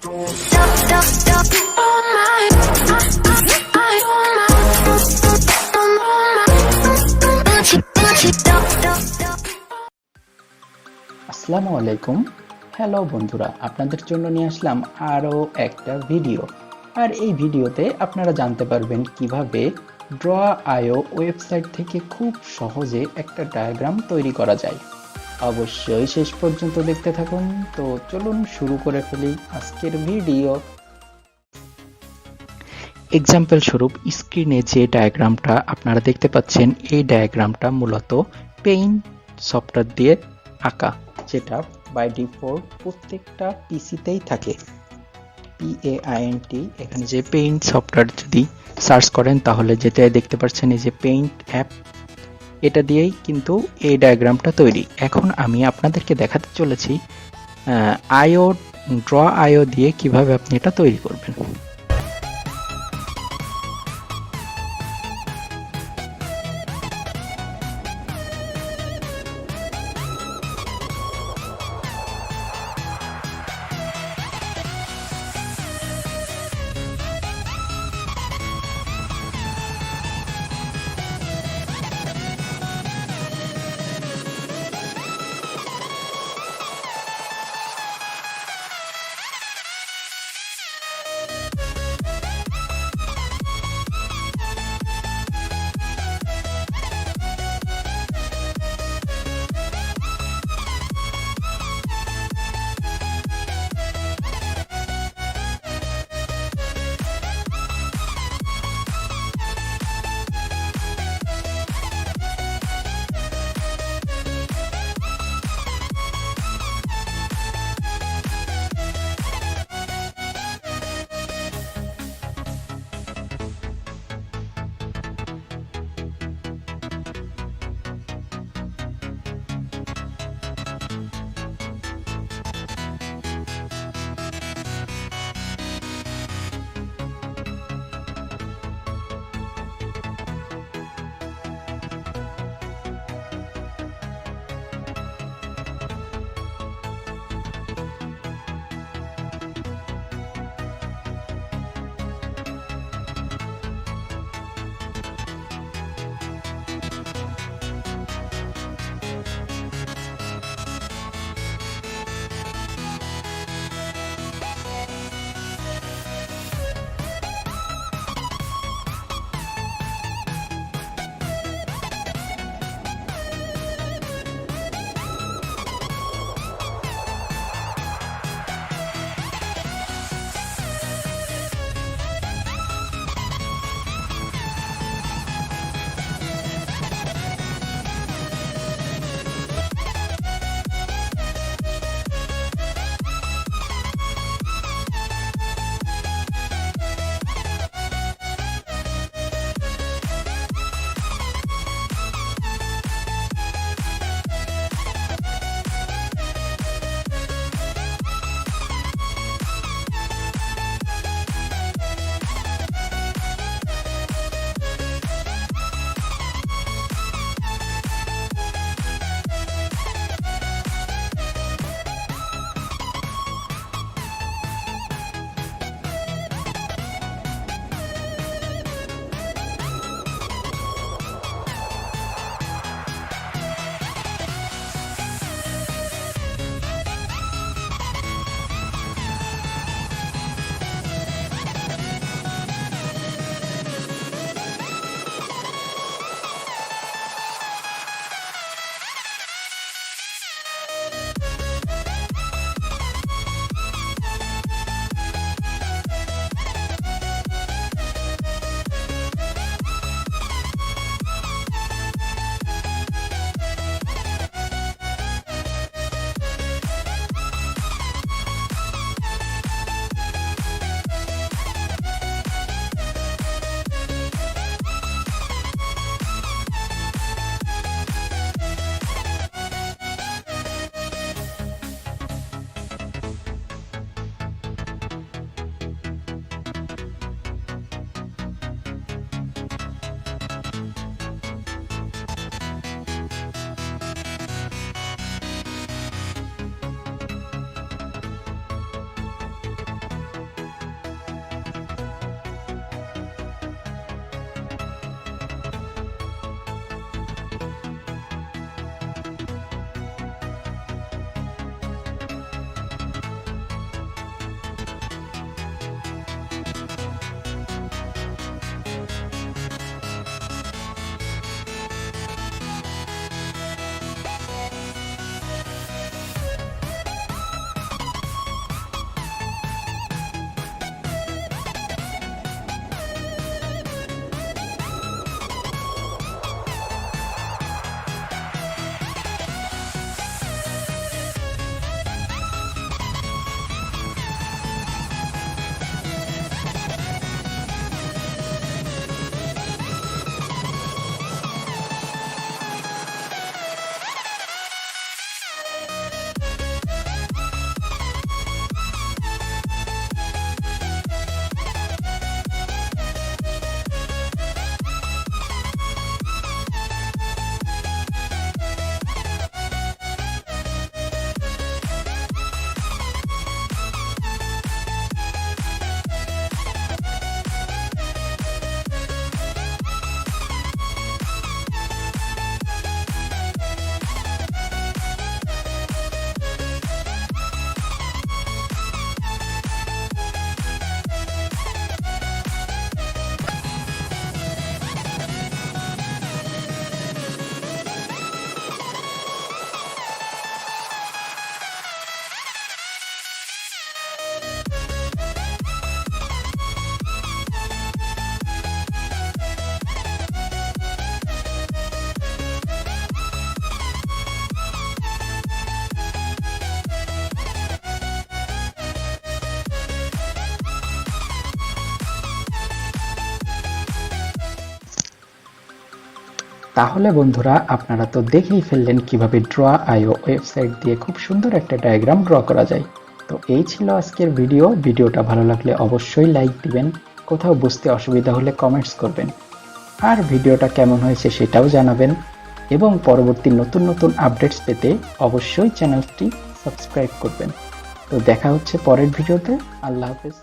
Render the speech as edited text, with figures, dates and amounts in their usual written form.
আসসালামু আলাইকুম। হ্যালো বন্ধুরা, আপনাদের জন্য নিয়ে আসলাম আরও একটা ভিডিও। আর এই ভিডিওতে আপনারা জানতে পারবেন কিভাবে ড্র.io ওয়েবসাইট থেকে খুব সহজে একটা ডায়াগ্রাম তৈরি করা যায়। অবশ্যই শেষ পর্যন্ত দেখতে থাকুন। তো চলুন শুরু করে ফেলি আজকের ভিডিও। এক্সাম্পল স্বরূপ স্ক্রিনে যে ডায়াগ্রামটা আপনারা দেখতে পাচ্ছেন, এই ডায়াগ্রামটা মূলত পেইন্ট সফটওয়্যার দিয়ে আঁকা, যেটা বাই ডিফল্ট প্রত্যেকটা পিসিতেই থাকে। PAINT, এখানে যে পেইন্ট সফটওয়্যার যদি সার্চ করেন তাহলে যেটা দেখতে পাচ্ছেন এই যে পেইন্ট অ্যাপ, এটা দিয়েই কিন্তু এই ডায়াগ্রামটা তৈরি। এখন আমি আপনাদেরকে দেখাতে চলেছি আইও ড্র.io দিয়ে কিভাবে আপনি এটা তৈরি করবেন। তাহলে বন্ধুরা আপনারা তো দেখেই ফেললেন কিভাবে ড্র.io ওয়েবসাইট দিয়ে খুব সুন্দর একটা ডায়াগ্রাম ড্র করা যায়। তো এই ছিল আজকের ভিডিওটা ভালো লাগলে অবশ্যই লাইক দিবেন, কোথাও বুঝতে অসুবিধা হলে কমেন্টস করবেন, আর ভিডিওটা কেমন হয়েছে সেটাও জানাবেন, এবং পরবর্তী নতুন নতুন আপডেটস পেতে অবশ্যই চ্যানেলটি সাবস্ক্রাইব করবেন। তো দেখা হচ্ছে পরের ভিডিওতে। আল্লাহ হাফেজ।